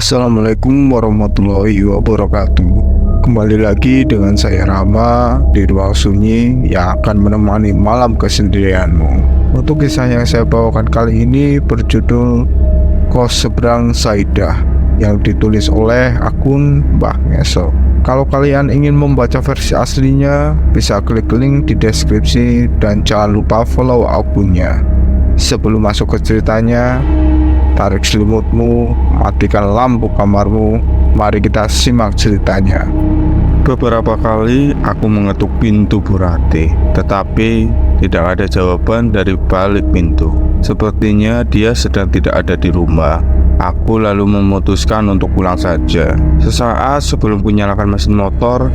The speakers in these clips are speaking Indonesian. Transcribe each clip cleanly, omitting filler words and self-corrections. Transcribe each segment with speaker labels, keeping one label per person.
Speaker 1: Assalamualaikum warahmatullahi wabarakatuh. Kembali lagi dengan saya Rama di ruang sunyi yang akan menemani malam kesendirianmu. Untuk kisah yang saya bawakan kali ini berjudul Kos Seberang Saidah yang ditulis oleh akun Mbah Ngeso. Kalau kalian ingin membaca versi aslinya, bisa klik link di deskripsi dan jangan lupa follow akunnya. Sebelum masuk ke ceritanya, tarik selimutmu, matikan lampu kamarmu, mari kita simak ceritanya. Beberapa kali aku mengetuk pintu Bu Ratih, tetapi tidak ada jawaban dari balik pintu. Sepertinya dia sedang tidak ada di rumah. Aku lalu memutuskan untuk pulang saja. Sesaat sebelum kunyalakan mesin motor,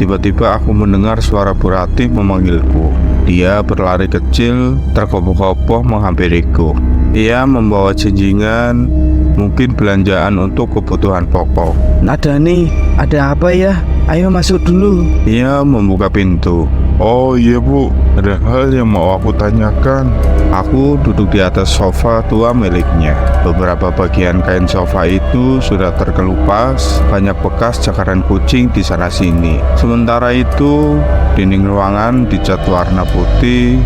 Speaker 1: tiba-tiba aku mendengar suara Bu Ratih memanggilku. Dia berlari kecil, terkopoh-kopoh menghampiriku. Ia membawa jinjingan, mungkin belanjaan untuk kebutuhan pokok.
Speaker 2: Nadani, ada apa ya? Ayo masuk dulu.
Speaker 1: Ia membuka pintu. Oh iya Bu, ada hal yang mau aku tanyakan. Aku duduk di atas sofa tua miliknya. Beberapa bagian kain sofa itu sudah terkelupas, banyak bekas cakaran kucing di sana sini. Sementara itu, dinding ruangan dicat warna putih,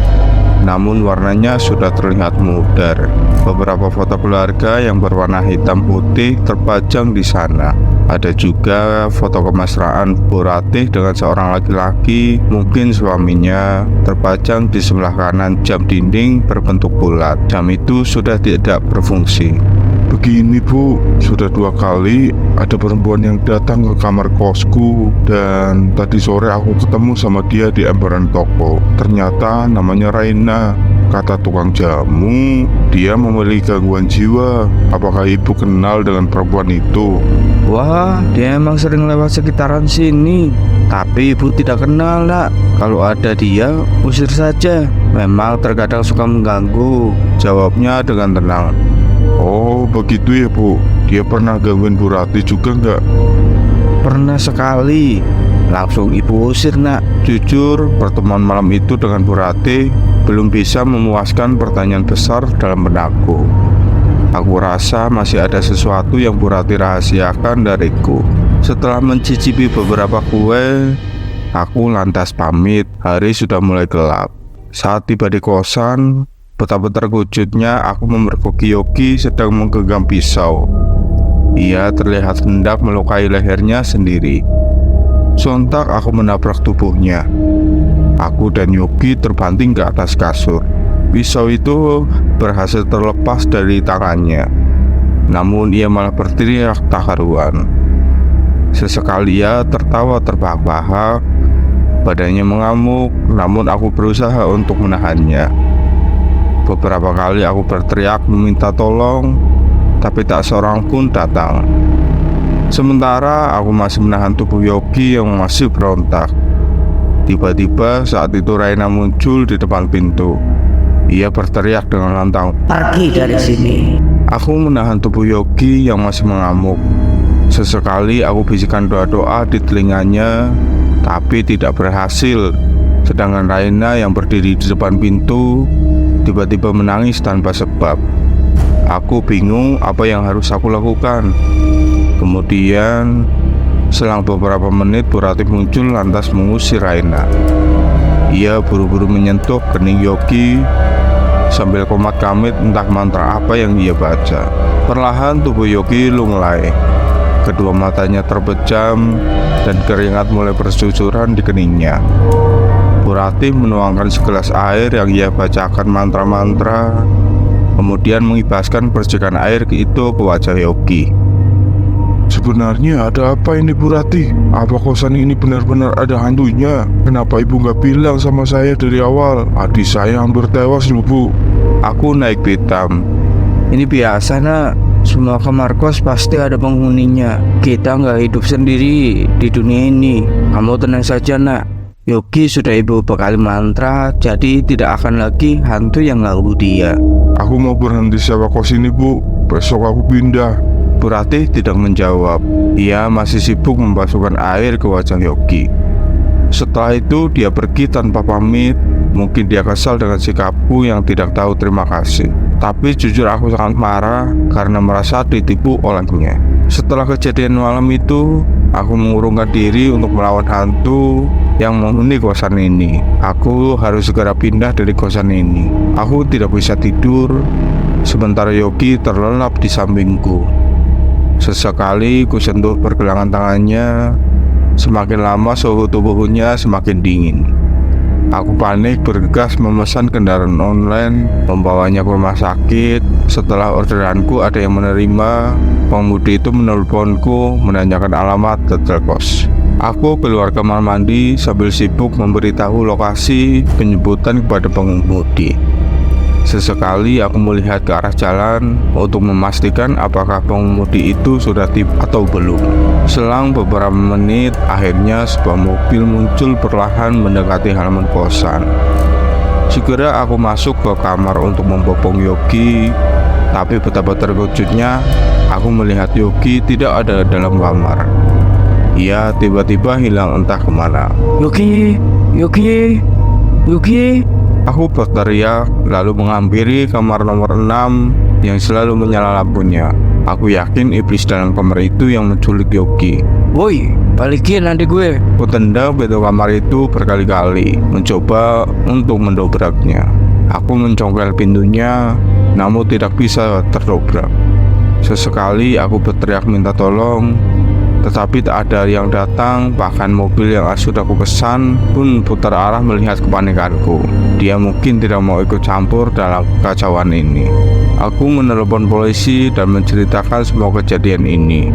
Speaker 1: namun warnanya sudah terlihat mudar. Beberapa foto keluarga yang berwarna hitam putih terpajang di sana. Ada juga foto kemesraan Bu Ratih dengan seorang laki-laki, mungkin suaminya, terpajang di sebelah kanan jam dinding berbentuk bulat. Jam itu sudah tidak berfungsi. Begini Bu, sudah 2 kali ada perempuan yang datang ke kamar kosku, dan tadi sore aku ketemu sama dia di emperan toko. Ternyata namanya Raina. Kata tukang jamu, dia memiliki gangguan jiwa. Apakah ibu kenal dengan perempuan itu?
Speaker 2: Wah, dia emang sering lewat sekitaran sini. Tapi ibu tidak kenal, nak. Kalau ada dia, usir saja. Memang terkadang suka mengganggu.
Speaker 1: Jawabnya dengan tenang. Oh begitu ya Bu. Dia pernah gangguin Bu Ratih juga nggak?
Speaker 2: Pernah sekali. Langsung ibu usir, nak.
Speaker 1: Jujur, pertemuan malam itu dengan Bu Ratih belum bisa memuaskan pertanyaan besar dalam benakku. Aku rasa masih ada sesuatu yang Bu Ratih rahasiakan dariku. Setelah mencicipi beberapa kue, aku lantas pamit. Hari sudah mulai gelap. Saat tiba di kosan, betapa terkejutnya aku memergoki Yogi sedang menggenggam pisau. Ia terlihat hendak melukai lehernya sendiri. Sontak aku menabrak tubuhnya. Aku dan Yogi terbanting ke atas kasur. Pisau itu berhasil terlepas dari tangannya. Namun ia malah berteriak tak karuan. Sesekali ia tertawa terbahak-bahak. Badannya mengamuk, namun aku berusaha untuk menahannya. Beberapa kali aku berteriak meminta tolong, tapi tak seorang pun datang. Sementara aku masih menahan tubuh Yogi yang masih berontak. Tiba-tiba saat itu Raina muncul di depan pintu. Ia berteriak dengan lantang,
Speaker 2: "Pergi dari sini."
Speaker 1: Aku menahan tubuh Yogi yang masih mengamuk. Sesekali aku bisikan doa-doa di telinganya, tapi tidak berhasil. Sedangkan Raina yang berdiri di depan pintu tiba-tiba menangis tanpa sebab. Aku bingung apa yang harus aku lakukan. Kemudian selang beberapa menit Bu Ratih muncul lantas mengusir Raina. Ia buru-buru menyentuh kening Yogi sambil komat-kamit entah mantra apa yang ia baca. Perlahan tubuh Yogi lunglai. Kedua matanya terpejam dan keringat mulai bercucuran di keningnya. Bu Ratih menuangkan segelas air yang ia bacakan mantra-mantra, kemudian mengibaskan percikan air itu ke wajah Yogi. Sebenarnya ada apa ini Bu Ratih? Apa kosan ini benar-benar ada hantunya? Kenapa ibu nggak bilang sama saya dari awal? Adik saya hampir tewas loh Bu. Aku naik pitam.
Speaker 2: Ini biasa, nak. Semua kamar kos pasti ada penghuninya. Kita nggak hidup sendiri di dunia ini. Kamu tenang saja, nak. Yogi sudah ibu bekali mantra, jadi tidak akan lagi hantu yang ganggu dia.
Speaker 1: Aku mau berhenti sewa kos ini Bu. Besok aku pindah. Bu Ratih tidak menjawab. Ia masih sibuk membasuhkan air ke wajah Yogi. Setelah itu dia pergi tanpa pamit. Mungkin dia kesal dengan sikapku yang tidak tahu terima kasih. Tapi jujur aku sangat marah karena merasa ditipu olehnya. Setelah kejadian malam itu, aku mengurungkan diri untuk melawan hantu yang menghuni kosan ini. Aku harus segera pindah dari kosan ini. Aku tidak bisa tidur, sementara Yogi terlelap di sampingku. Sesekali ku sentuh pergelangan tangannya. Semakin lama suhu tubuhnya semakin dingin. Aku panik bergegas memesan kendaraan online, membawanya ke rumah sakit. Setelah orderanku ada yang menerima, pengemudi itu menelponku menanyakan alamat hotel kos. Aku keluar kamar mandi sambil sibuk memberitahu lokasi penyebutan kepada pengemudi. Sesekali aku melihat ke arah jalan untuk memastikan apakah pengemudi itu sudah tiba atau belum. Selang beberapa menit, akhirnya sebuah mobil muncul perlahan mendekati halaman kosan. Segera aku masuk ke kamar untuk membopong Yogi, tapi betapa terkejutnya aku melihat Yogi tidak ada dalam kamar. Ia tiba-tiba hilang entah kemana.
Speaker 2: Yogi, Yogi, Yogi.
Speaker 1: Aku berteriak lalu menghampiri kamar nomor 6 yang selalu menyala lampunya. Aku yakin iblis dalam kamar itu yang menculik Yogi.
Speaker 2: Woi, balikin nanti gue.
Speaker 1: Aku tendang pintu kamar itu berkali-kali, mencoba untuk mendobraknya. Aku mencongkel pintunya, namun tidak bisa terdobrak. Sesekali aku berteriak minta tolong, tetapi tak ada yang datang. Bahkan mobil yang sudah aku pesan pun putar arah melihat kepanikanku. Dia mungkin tidak mau ikut campur dalam kekacauan ini. Aku menelepon polisi dan menceritakan semua kejadian ini.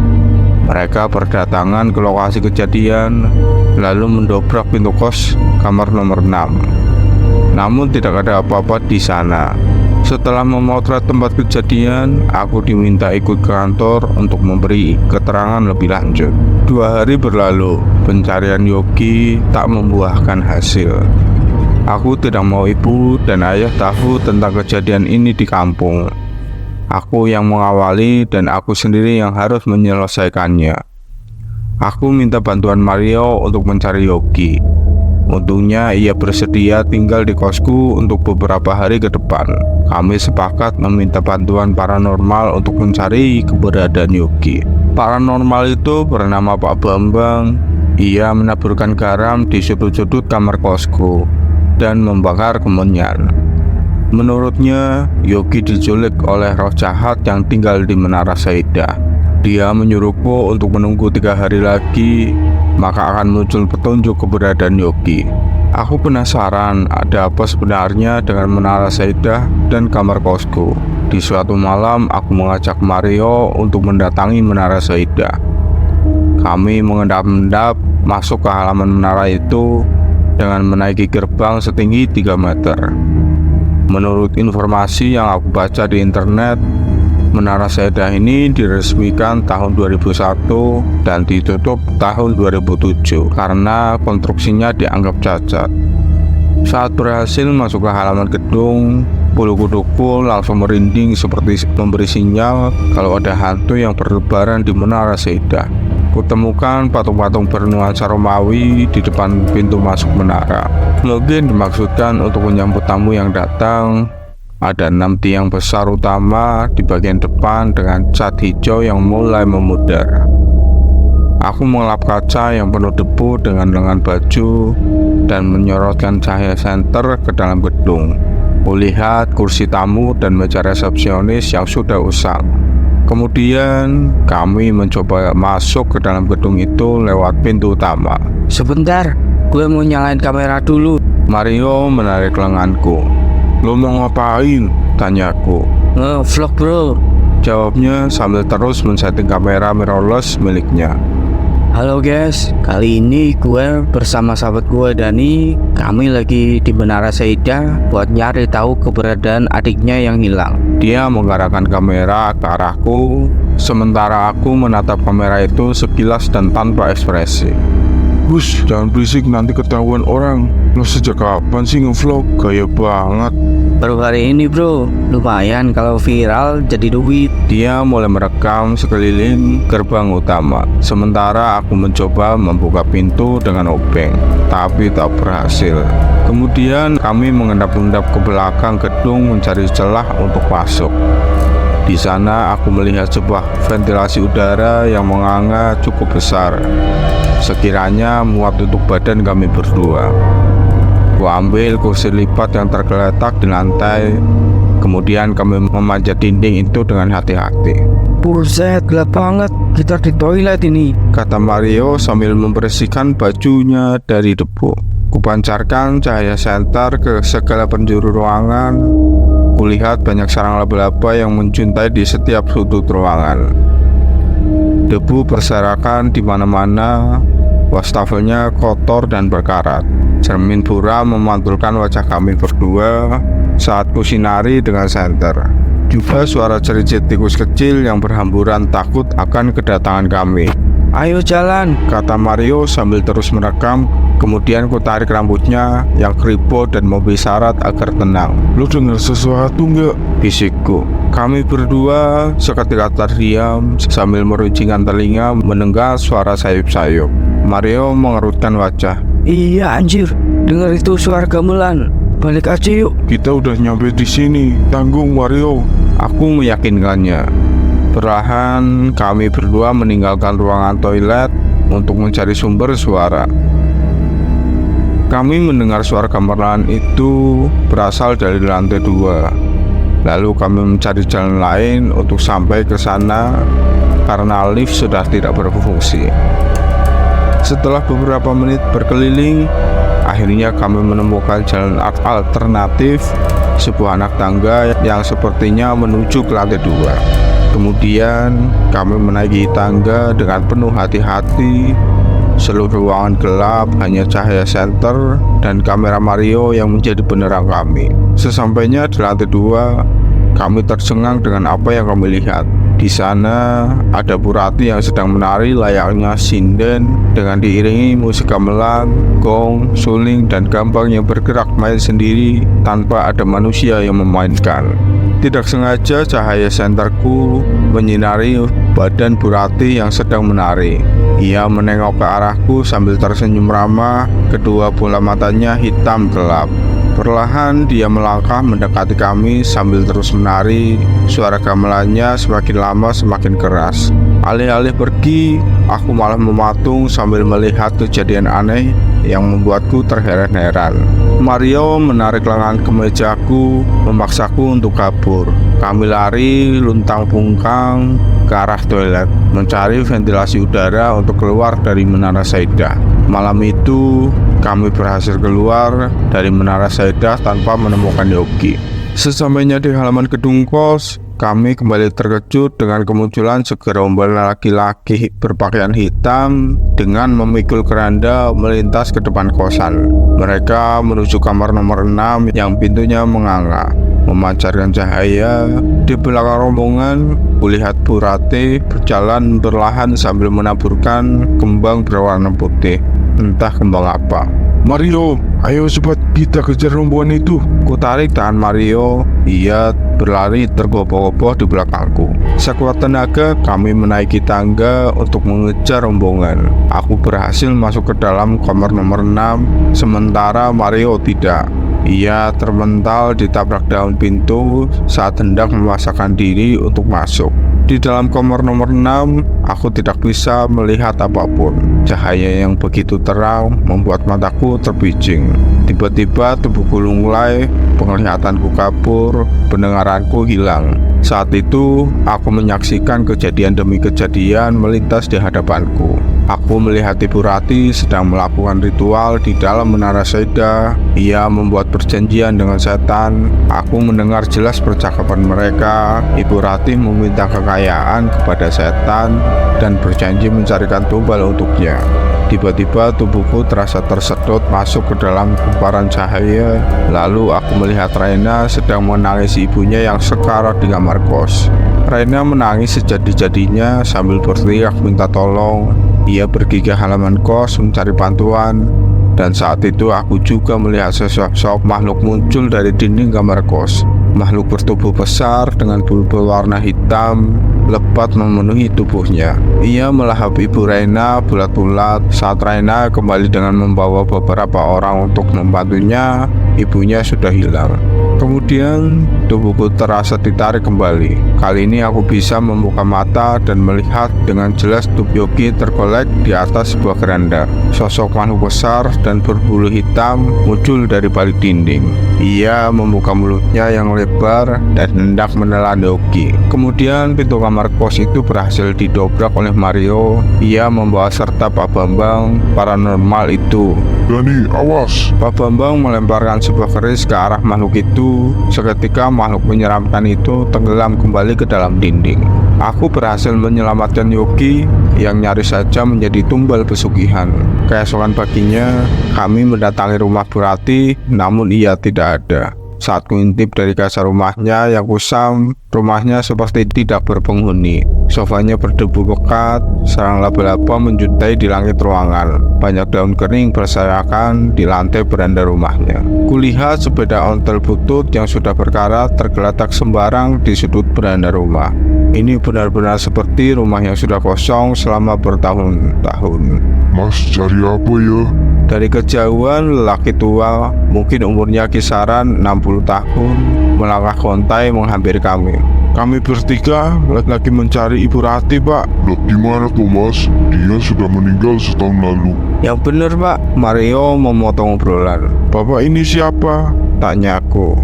Speaker 1: Mereka berdatangan ke lokasi kejadian, lalu mendobrak pintu kos kamar nomor 6. Namun tidak ada apa-apa di sana. Setelah memotret tempat kejadian, aku diminta ikut ke kantor untuk memberi keterangan lebih lanjut. 2 hari berlalu, pencarian Yogi tak membuahkan hasil. Aku tidak mau ibu dan ayah tahu tentang kejadian ini di kampung. Aku yang mengawali dan aku sendiri yang harus menyelesaikannya. Aku minta bantuan Mario untuk mencari Yogi. Untungnya ia bersedia tinggal di kosku untuk beberapa hari ke depan. Kami sepakat meminta bantuan paranormal untuk mencari keberadaan Yogi. Paranormal itu bernama Pak Bambang. Ia menaburkan garam di sudut-sudut kamar kosku dan membakar kemenyan. Menurutnya, Yogi diculik oleh roh jahat yang tinggal di Menara Saidah. Dia menyuruhku untuk menunggu 3 hari lagi, maka akan muncul petunjuk keberadaan Yogi. Aku penasaran ada apa sebenarnya dengan Menara Saidah dan kamar kosku. Di suatu malam, aku mengajak Mario untuk mendatangi Menara Saidah. Kami mengendap-endap masuk ke halaman menara itu dengan menaiki gerbang setinggi 3 meter. Menurut informasi yang aku baca di internet, Menara Saidah ini diresmikan tahun 2001 dan ditutup tahun 2007 karena konstruksinya dianggap cacat. Saat berhasil masuk ke halaman gedung, bulu kuduku langsung merinding seperti memberi sinyal kalau ada hantu yang berlebaran di Menara Saidah. Kutemukan patung-patung bernuansa Romawi di depan pintu masuk menara. Mungkin dimaksudkan untuk menyambut tamu yang datang. Ada 6 tiang besar utama di bagian depan dengan cat hijau yang mulai memudar. Aku mengelap kaca yang penuh debu dengan lengan baju dan menyorotkan cahaya senter ke dalam gedung. Kulihat kursi tamu dan meja resepsionis yang sudah usang. Kemudian kami mencoba masuk ke dalam gedung itu lewat pintu utama.
Speaker 2: Sebentar, gue mau nyalain kamera dulu.
Speaker 1: Mario menarik lenganku. "Lo mau ngapain?" tanyaku.
Speaker 2: Nge-vlog bro.
Speaker 1: Jawabnya sambil terus men-setting kamera mirrorless miliknya.
Speaker 2: Halo guys, kali ini gue bersama sahabat gue Dani. Kami lagi di Menara Saidah buat nyari tahu keberadaan adiknya yang hilang.
Speaker 1: Dia mengarahkan kamera ke arahku, sementara aku menatap kamera itu sekilas dan tanpa ekspresi. "Gus, jangan berisik nanti ketahuan orang. Lo sejak kapan sih nge-vlog? Gaya banget."
Speaker 2: Baru hari ini bro, lumayan kalau viral jadi duit.
Speaker 1: Dia mulai merekam sekeliling gerbang utama, sementara aku mencoba membuka pintu dengan obeng, tapi tak berhasil. Kemudian kami mengendap-endap ke belakang gedung mencari celah untuk masuk. Di sana aku melihat sebuah ventilasi udara yang menganga cukup besar, sekiranya muat untuk badan kami berdua. Ku ambil kursi lipat yang tergeletak di lantai, kemudian kami memanjat dinding itu dengan hati-hati.
Speaker 2: Buset, gelap banget. Kita di toilet ini,
Speaker 1: Kata Mario sambil membersihkan bajunya dari debu. Kupancarkan cahaya senter ke segala penjuru ruangan. Kulihat banyak sarang laba-laba yang menjuntai di setiap sudut ruangan. Debu berserakan di mana-mana. Wastafelnya kotor dan berkarat. Cermin buram memantulkan wajah kami berdua saat kusinari dengan senter. Juga suara cericit tikus kecil yang berhamburan takut akan kedatangan kami.
Speaker 2: ayo jalan.
Speaker 1: Kata Mario sambil terus merekam. Kemudian ku tarik rambutnya yang keriput dan memberi syarat agar tenang.
Speaker 3: Lu dengar sesuatu nggak?
Speaker 1: Bisikku. Kami berdua seketika terdiam sambil meruncingkan telinga mendengar suara sayup-sayup. Mario mengerutkan wajah.
Speaker 2: Iya anjir, dengar itu suara gamelan. Balik aja yuk.
Speaker 3: Kita udah nyampe di sini. Tanggung Mario.
Speaker 1: Aku meyakinkannya. Perlahan kami berdua meninggalkan ruangan toilet untuk mencari sumber suara. Kami mendengar suara gamelan itu berasal dari lantai 2. Lalu kami mencari jalan lain untuk sampai ke sana karena lift sudah tidak berfungsi. Setelah beberapa menit berkeliling, akhirnya kami menemukan jalan alternatif, sebuah anak tangga yang sepertinya menuju ke lantai 2. Kemudian kami menaiki tangga dengan penuh hati-hati. Seluruh ruangan gelap, hanya cahaya senter dan kamera Mario yang menjadi penerang kami. Sesampainya di lantai 2, kami tercengang dengan apa yang kami lihat. Di sana ada Bu Rati yang sedang menari layaknya sinden dengan diiringi musik gamelan, gong, suling, dan gambang yang bergerak main sendiri tanpa ada manusia yang memainkan. Tidak sengaja cahaya senterku menyinari badan Bu Rati yang sedang menari. Ia menengok ke arahku sambil tersenyum ramah, kedua bola matanya hitam gelap. Perlahan dia melangkah mendekati kami sambil terus menari. Suara gamelannya semakin lama semakin keras. Alih-alih pergi, aku malah mematung sambil melihat kejadian aneh yang membuatku terheran-heran. Mario menarik lengan kemejaku, memaksaku untuk kabur. Kami lari luntang pungkang ke arah toilet, mencari ventilasi udara untuk keluar dari Menara Saidah. Malam itu, kami berhasil keluar dari Menara Saidah tanpa menemukan Yogi. Sesampainya di halaman gedung kos, kami kembali terkejut dengan kemunculan segerombol laki-laki berpakaian hitam dengan memikul keranda melintas ke depan kosan. Mereka menuju kamar nomor 6 yang pintunya menganga, memancarkan cahaya. Di belakang rombongan, kulihat Bu Rati berjalan perlahan sambil menaburkan kembang berwarna putih. Entah kembang apa.
Speaker 3: Mario, ayo cepat kita kejar rombongan itu.
Speaker 1: Ku tarik tangan Mario. Ia berlari tergopoh-gopoh di belakangku. Sekuat tenaga kami menaiki tangga untuk mengejar rombongan. Aku berhasil masuk ke dalam kamar nomor 6, sementara Mario tidak. Ia termental ditabrak daun pintu saat hendak memaksakan diri untuk masuk. Di dalam kamar nomor 6, aku tidak bisa melihat apapun. Cahaya yang begitu terang membuat mataku terbijing. Tiba-tiba tubuhku lunglai, penglihatanku kabur, pendengaranku hilang. Saat itu, aku menyaksikan kejadian demi kejadian melintas di hadapanku. Aku melihat Ibu Rati sedang melakukan ritual di dalam Menara Saidah. Ia membuat perjanjian dengan setan. Aku mendengar jelas percakapan mereka. Ibu Rati meminta kekayaan kepada setan dan berjanji mencarikan tumbal untuknya. Tiba-tiba tubuhku terasa tersedot masuk ke dalam kumparan cahaya. Lalu aku melihat Raina sedang menangisi ibunya yang sekarat di kamar kos. Raina menangis sejadi-jadinya sambil berteriak minta tolong. Ia pergi ke halaman kos mencari bantuan. Dan saat itu aku juga melihat sesosok makhluk muncul dari dinding kamar kos. Makhluk bertubuh besar dengan bulu berwarna hitam lebat memenuhi tubuhnya. Ia melahap ibu Raina bulat-bulat. Saat Raina kembali dengan membawa beberapa orang untuk membantunya, ibunya sudah hilang. Kemudian tubuhku terasa ditarik kembali. Kali ini aku bisa membuka mata dan melihat dengan jelas tubuh Yogi tergolek di atas sebuah keranda. Sosok makhluk besar dan berbulu hitam muncul dari balik dinding. Ia membuka mulutnya yang lebar dan hendak menelan Yogi. Kemudian pintu kamar kos itu berhasil didobrak oleh Mario. Ia membawa serta Pak Bambang paranormal itu.
Speaker 3: Dani, awas!
Speaker 1: Pak Bambang melemparkan sebuah keris ke arah makhluk itu. Seketika makhluk menyeramkan itu tenggelam kembali ke dalam dinding. Aku berhasil menyelamatkan Yogi yang nyaris saja menjadi tumbal pesugihan. Keesokan paginya, kami mendatangi rumah Bu Rati, namun ia tidak ada. Saat kuintip dari kasar rumahnya yang kusam, rumahnya seperti tidak berpenghuni. Sofanya berdebu pekat, sarang laba-laba menjuntai di langit ruangan. Banyak daun kering berserakan di lantai beranda rumahnya. Kulihat sepeda ontel butut yang sudah berkarat tergeletak sembarang di sudut beranda rumah. Ini benar-benar seperti rumah yang sudah kosong selama bertahun-tahun.
Speaker 3: Mas, cari apa ya?
Speaker 1: Dari kejauhan, lelaki tua, mungkin umurnya kisaran 60 tahun, melangkah kontai menghampiri kami.
Speaker 3: Kami bertiga lagi mencari Ibu Rati, Pak. Loh, gimana tuh, Mas? Dia sudah meninggal setahun lalu.
Speaker 1: Yang benar, Pak. Mario memotong obrolan.
Speaker 3: Bapak ini siapa?
Speaker 1: Tanya aku.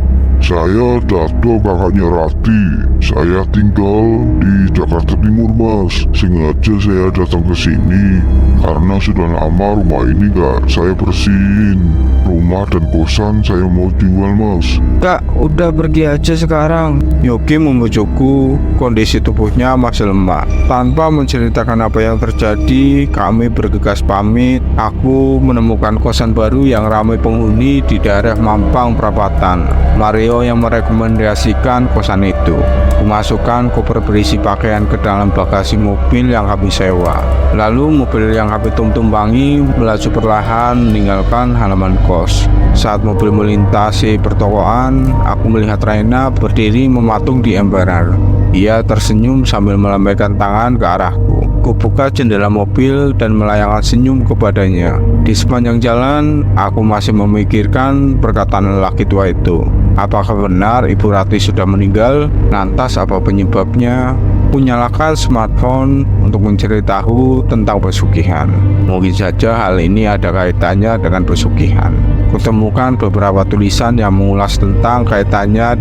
Speaker 3: Saya Dato, kakaknya Rati. Saya tinggal di Jakarta Timur, Mas. Sengaja saya datang ke sini karena sudah lama rumah ini gak saya bersihin. Rumah dan kosan saya mau jual, Mas.
Speaker 2: Kak, udah pergi aja sekarang.
Speaker 1: Yogi membujukku. Kondisi tubuhnya masih lemah. Tanpa menceritakan apa yang terjadi, kami bergegas pamit. Aku menemukan kosan baru yang ramai penghuni di daerah Mampang Perapatan. Mario yang merekomendasikan kosan itu. Kumasukkan koper berisi pakaian ke dalam bagasi mobil yang kami sewa. Lalu mobil yang kami tumpangi melaju perlahan meninggalkan halaman kos. Saat mobil melintasi pertokoan, aku melihat Raina berdiri mematung di emperan. Ia tersenyum sambil melambaikan tangan ke arahku. Kubuka jendela mobil dan melayangkan senyum kepadanya. Di sepanjang jalan, aku masih memikirkan perkataan lelaki tua itu. Apakah benar Ibu Rati sudah meninggal? Lantas apa penyebabnya? Kunyalakan smartphone untuk mencari tahu tentang pesugihan. Mungkin saja hal ini ada kaitannya dengan pesugihan. Kutemukan beberapa tulisan yang mengulas tentang kaitannya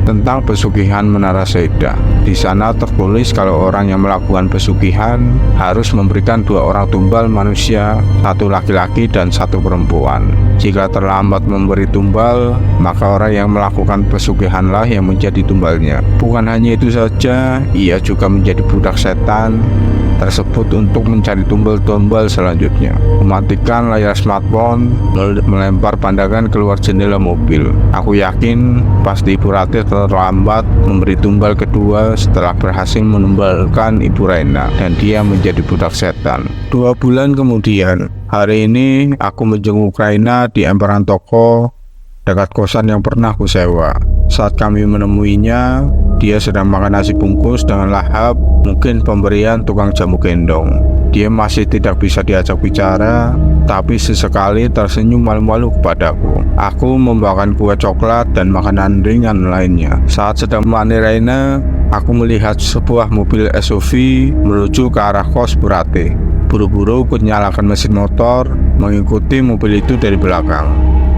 Speaker 1: tentang pesugihan Menara Seda. Di sana tertulis kalau orang yang melakukan pesugihan harus memberikan 2 orang tumbal manusia, 1 laki-laki dan 1 perempuan. Jika terlambat memberi tumbal, maka orang yang melakukan pesugihanlah yang menjadi tumbalnya. Bukan hanya itu saja, ia juga menjadi budak setan tersebut untuk mencari tumbal-tumbal selanjutnya. Mematikan layar smartphone, melempar pandangan keluar jendela mobil. Aku yakin pasti Ibu Rati terlambat memberi tumbal kedua setelah berhasil menumbalkan Ibu Raina dan dia menjadi budak setan. 2 bulan kemudian, hari ini aku menjenguk Raina di emperan toko dekat kosan yang pernah kusewa. Saat kami menemuinya, dia sedang makan nasi bungkus dengan lahap, mungkin pemberian tukang jamu gendong. Dia masih tidak bisa diajak bicara, tapi sesekali tersenyum malu-malu kepadaku. Aku membawakan kue coklat dan makanan ringan lainnya. Saat sedang menemani Raina, aku melihat sebuah mobil SUV menuju ke arah kos Bu Rati. Buru-buru ku nyalakan mesin motor, mengikuti mobil itu dari belakang.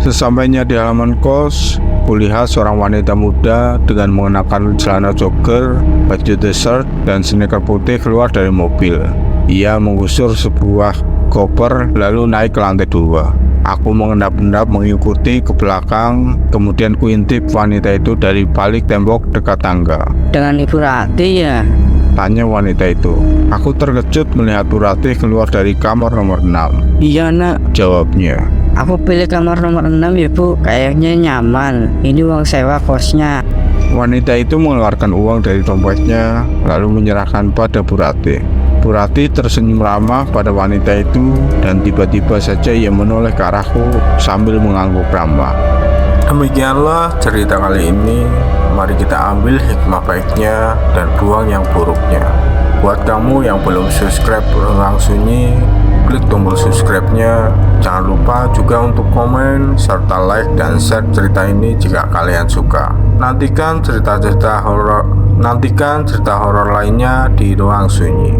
Speaker 1: Sesampainya di halaman kos, kulihat seorang wanita muda dengan mengenakan celana jogger, baju t-shirt, dan sneaker putih keluar dari mobil. Ia menggusur sebuah koper lalu naik ke lantai 2. Aku mengendap-endap mengikuti ke belakang, kemudian kuintip wanita itu dari balik tembok dekat tangga.
Speaker 4: Dengan Ibu Rati ya?
Speaker 1: Tanya wanita itu. Aku terkejut melihat Bu Rati keluar dari kamar nomor 6.
Speaker 4: Iya nak,
Speaker 1: Jawabnya.
Speaker 4: aku pilih kamar nomor 6 ya Bu, kayaknya nyaman. Ini uang sewa kosnya.
Speaker 1: Wanita itu mengeluarkan uang dari dompetnya lalu menyerahkan pada Bu Rati. Bu Rati tersenyum ramah pada wanita itu dan tiba-tiba saja ia menoleh ke arahku sambil mengangguk ramah. Demikianlah cerita kali ini. mari kita ambil hikmah baiknya dan buang yang buruknya. Buat kamu yang belum subscribe Ruang Sunyi, klik tombol subscribe-nya. Jangan lupa juga untuk komen serta like dan share cerita ini jika kalian suka. Nantikan cerita horor lainnya di Ruang Sunyi.